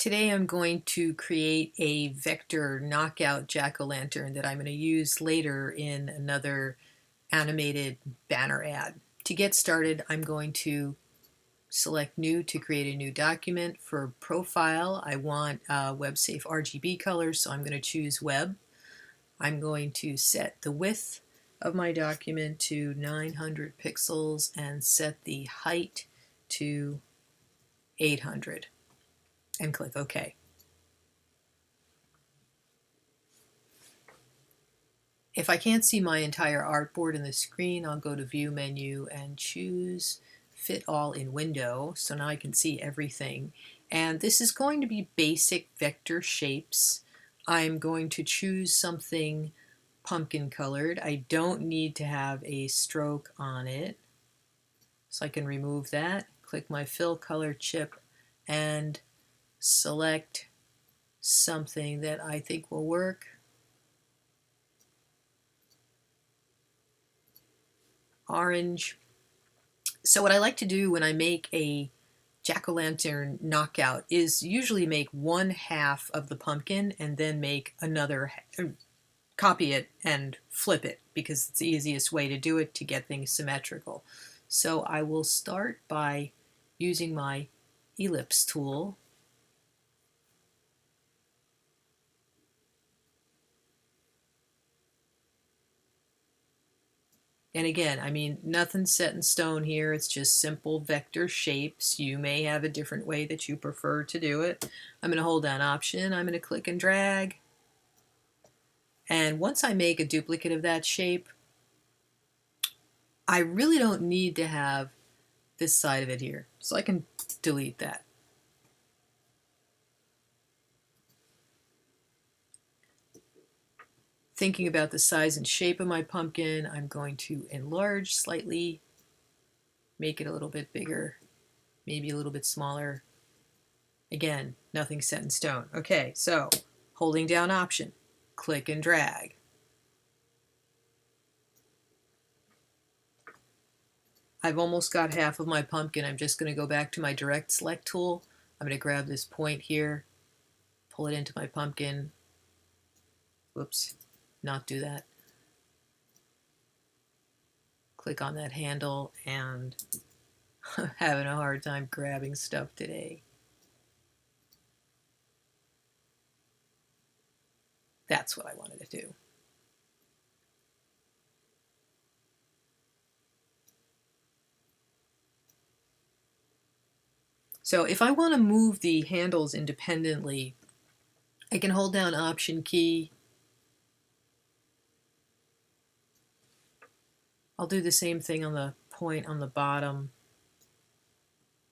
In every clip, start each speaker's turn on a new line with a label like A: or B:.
A: Today I'm going to create a vector knockout jack-o'-lantern that I'm going to use later in another animated banner ad. To get started, I'm going to select New to create a new document. For profile, I want web-safe RGB colors, so I'm going to choose Web. I'm going to set the width of my document to 900 pixels and set the height to 800 and click OK. If I can't see my entire artboard in the screen, I'll go to View menu and choose Fit All in Window. So now I can see everything. And this is going to be basic vector shapes. I'm going to choose something pumpkin colored. I don't need to have a stroke on it. So I can remove that, click my fill color chip, and select something that I think will work. Orange. So what I like to do when I make a jack-o'-lantern knockout is usually make one half of the pumpkin and then make another, copy it and flip it, because it's the easiest way to do it to get things symmetrical. So I will start by using my ellipse tool. And again, I mean, nothing's set in stone here. It's just simple vector shapes. You may have a different way that you prefer to do it. I'm going to hold down Option. I'm going to click and drag. And once I make a duplicate of that shape, I really don't need to have this side of it here. So I can delete that. Thinking about the size and shape of my pumpkin, I'm going to enlarge slightly, make it a little bit bigger, maybe a little bit smaller. Again, nothing set in stone. Okay, so holding down Option, click and drag. I've almost got half of my pumpkin. I'm just going to go back to my direct select tool. I'm going to grab this point here, pull it into my pumpkin. Whoops, not do that. Click on that handle, and I'm having a hard time grabbing stuff today. That's what I wanted to do. So if I want to move the handles independently, I can hold down Option key. I'll do the same thing on the point on the bottom.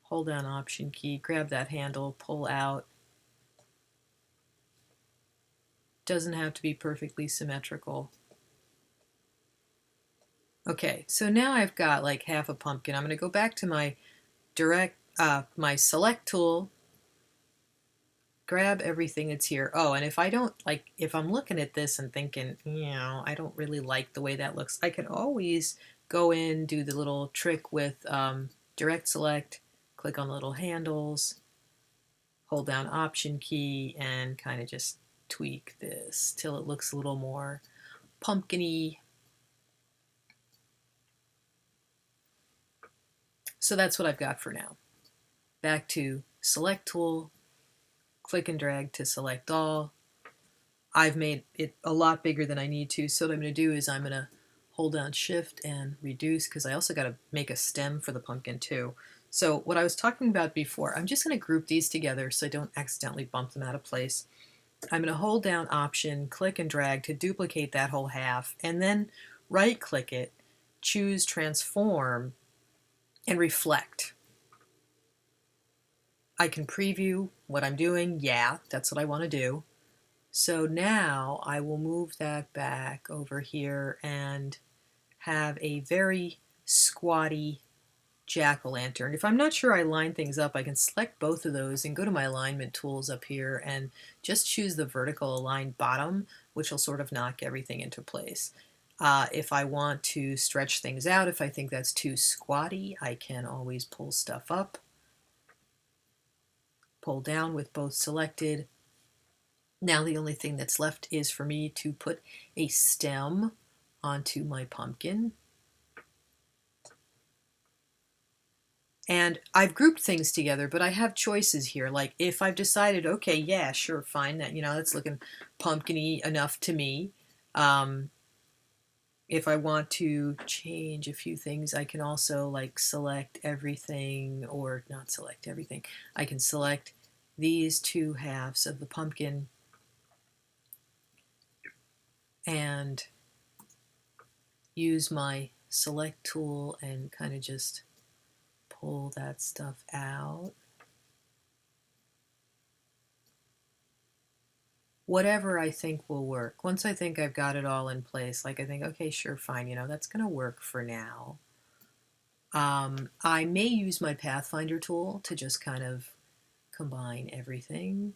A: Hold down Option key, grab that handle, pull out. Doesn't have to be perfectly symmetrical. Okay, so now I've got like half a pumpkin. I'm going to go back to my my select tool, grab everything that's here. Oh, and if I'm looking at this and thinking, I don't really like the way that looks, I can always go in, do the little trick with direct select, click on the little handles, hold down Option key, and kind of just tweak this till it looks a little more pumpkin-y. So that's what I've got for now. Back to select tool, click and drag to select all. I've made it a lot bigger than I need to, so what I'm going to do is I'm going to hold down Shift and reduce, because I also got to make a stem for the pumpkin too. So what I was talking about before, I'm just going to group these together so I don't accidentally bump them out of place. I'm going to hold down Option, click and drag to duplicate that whole half, and then right click it, choose Transform, and Reflect. I can preview what I'm doing. Yeah, that's what I want to do. So now I will move that back over here and have a very squatty jack-o'-lantern. If I'm not sure I line things up, I can select both of those and go to my alignment tools up here and just choose the vertical align bottom, which will sort of knock everything into place. If I want to stretch things out, if I think that's too squatty, I can always pull stuff up. pull down with both selected. Now the only thing that's left is for me to put a stem onto my pumpkin. And I've grouped things together, but I have choices here. Like if I've decided, okay, yeah, sure, fine, that, that's looking pumpkin-y enough to me. If I want to change a few things, I can also like select everything, or not select everything. I can select these two halves of the pumpkin and use my select tool and kind of just pull that stuff out. Whatever I think will work. Once I think I've got it all in place, like I think, okay, sure, fine, that's going to work for now. I may use my Pathfinder tool to just kind of combine everything,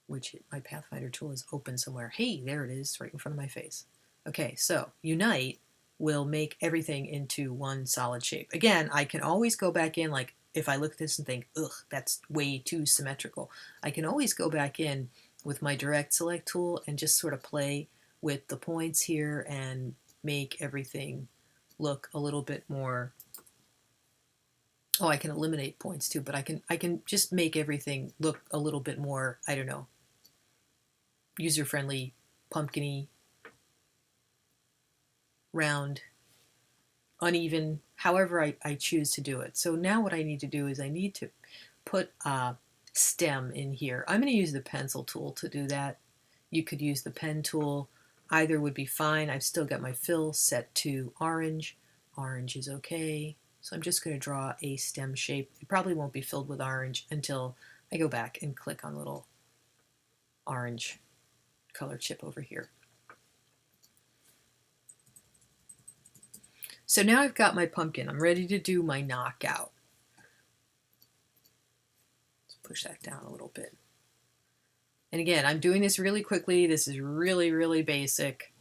A: which my Pathfinder tool is open somewhere. Hey, there it is, right in front of my face. Okay, so Unite will make everything into one solid shape. Again, I can always go back in, like if I look at this and think, ugh, that's way too symmetrical, I can always go back in with my direct select tool and just sort of play with the points here and make everything look a little bit more. Oh, I can eliminate points too, but I can just make everything look a little bit more, I don't know, user-friendly, pumpkin-y, round, uneven, however I choose to do it. So now what I need to do is I need to put a stem in here. I'm going to use the pencil tool to do that. You could use the pen tool. Either would be fine. I've still got my fill set to orange. Orange is okay. So I'm just going to draw a stem shape. It probably won't be filled with orange until I go back and click on a little orange color chip over here. So now I've got my pumpkin. I'm ready to do my knockout. Let's push that down a little bit. And again, I'm doing this really quickly. This is really, really basic.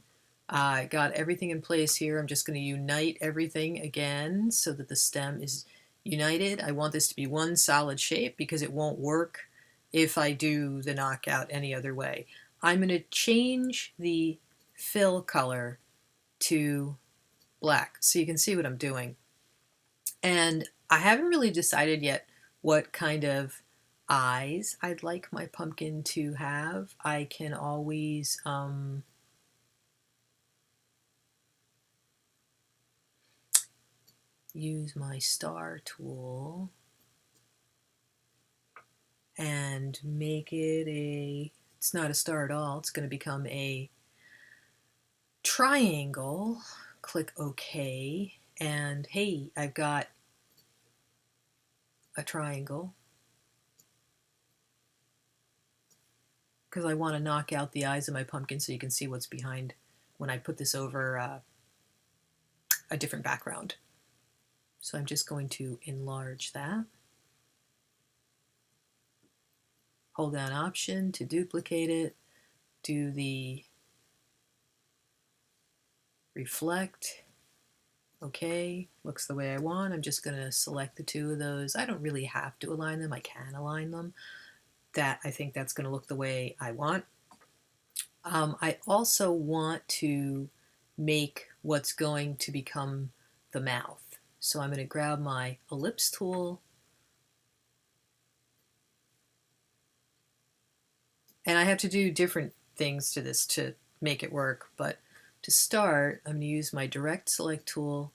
A: I got everything in place here. I'm just going to unite everything again so that the stem is united. I want this to be one solid shape because it won't work if I do the knockout any other way. I'm going to change the fill color to black so you can see what I'm doing. And I haven't really decided yet what kind of eyes I'd like my pumpkin to have. I can always use my star tool and make it it's not a star at all, it's going to become a triangle. Click OK, and hey, I've got a triangle because I want to knock out the eyes of my pumpkin so you can see what's behind when I put this over a different background. So I'm just going to enlarge that. Hold down Option to duplicate it. Do the reflect. Okay, looks the way I want. I'm just going to select the two of those. I don't really have to align them. I can align them. I think that's going to look the way I want. I also want to make what's going to become the mouth. So I'm going to grab my ellipse tool and I have to do different things to this to make it work, but to start I'm going to use my direct select tool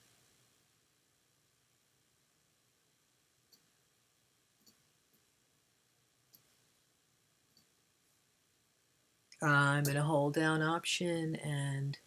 A: I'm going to hold down Option and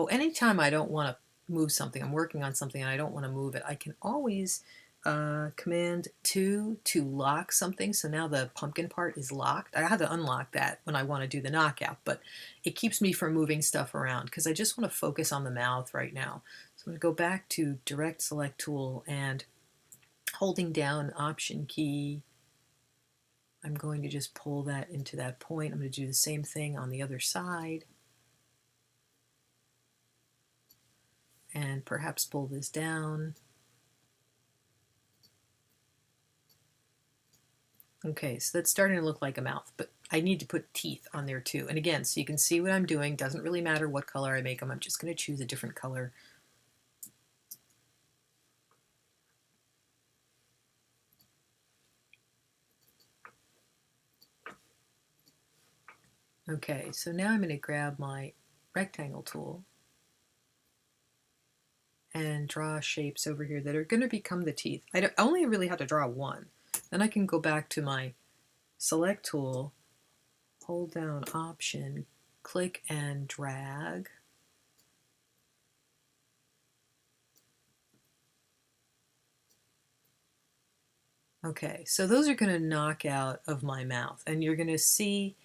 A: anytime I don't want to move something, I'm working on something and I don't want to move it, I can always Command 2 to lock something. So now the pumpkin part is locked. I have to unlock that when I want to do the knockout, but it keeps me from moving stuff around because I just want to focus on the mouth right now. So I'm going to go back to Direct Select Tool and holding down Option key, I'm going to just pull that into that point. I'm going to do the same thing on the other side. And perhaps pull this down. Okay, so that's starting to look like a mouth, but I need to put teeth on there too. And again, so you can see what I'm doing. Doesn't really matter what color I make them. I'm just going to choose a different color. Okay, so now I'm going to grab my rectangle tool and draw shapes over here that are going to become the teeth. I only really have to draw one. Then I can go back to my select tool, hold down Option, click and drag. Okay, so those are going to knock out of my mouth, and you're going to see,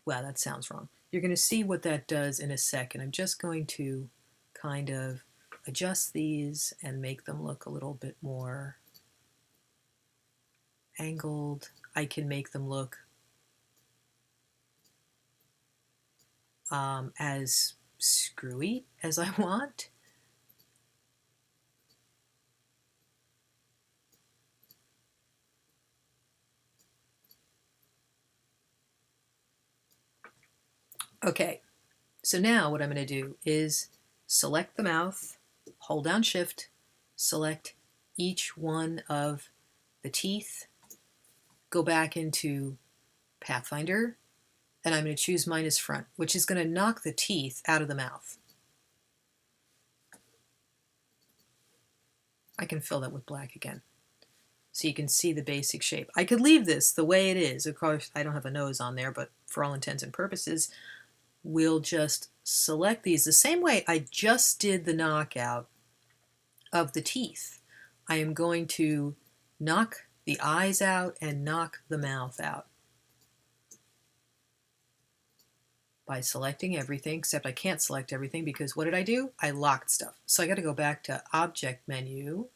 A: well, that sounds wrong. You're going to see what that does in a second. I'm just going to kind of adjust these and make them look a little bit more angled. I can make them look as screwy as I want. Okay, so now what I'm going to do is select the mouth, hold down Shift, select each one of the teeth, go back into Pathfinder, and I'm going to choose minus front, which is going to knock the teeth out of the mouth. I can fill that with black again, so you can see the basic shape. I could leave this the way it is. Of course, I don't have a nose on there, but for all intents and purposes, we'll just select these the same way I just did the knockout of the teeth. I am going to knock the eyes out and knock the mouth out by selecting everything, except I can't select everything because what did I do? I locked stuff. So I got to go back to Object menu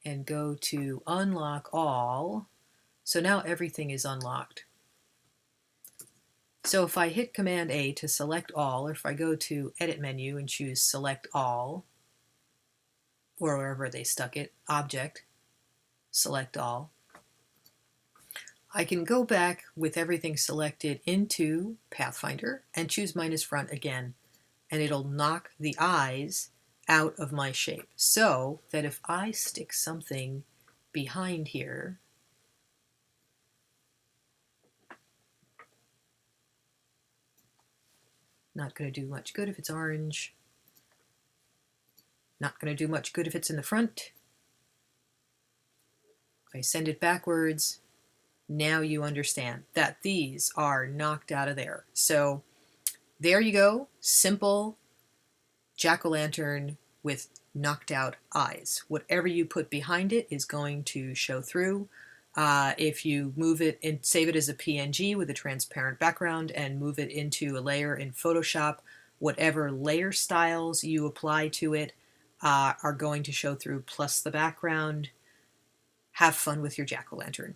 A: and go to Unlock All. So now everything is unlocked. So if I hit Command A to select all, or if I go to Edit menu and choose Select All, or wherever they stuck it, Object, Select All, I can go back with everything selected into Pathfinder and choose minus front again, and it'll knock the eyes out of my shape. So that if I stick something behind here, not going to do much good if it's orange, not going to do much good if it's in the front. If I send it backwards, now you understand that these are knocked out of there. So there you go, simple jack-o'-lantern with knocked out eyes. Whatever you put behind it is going to show through. If you move it and save it as a PNG with a transparent background and move it into a layer in Photoshop, whatever layer styles you apply to it are going to show through, plus the background. Have fun with your jack-o'-lantern.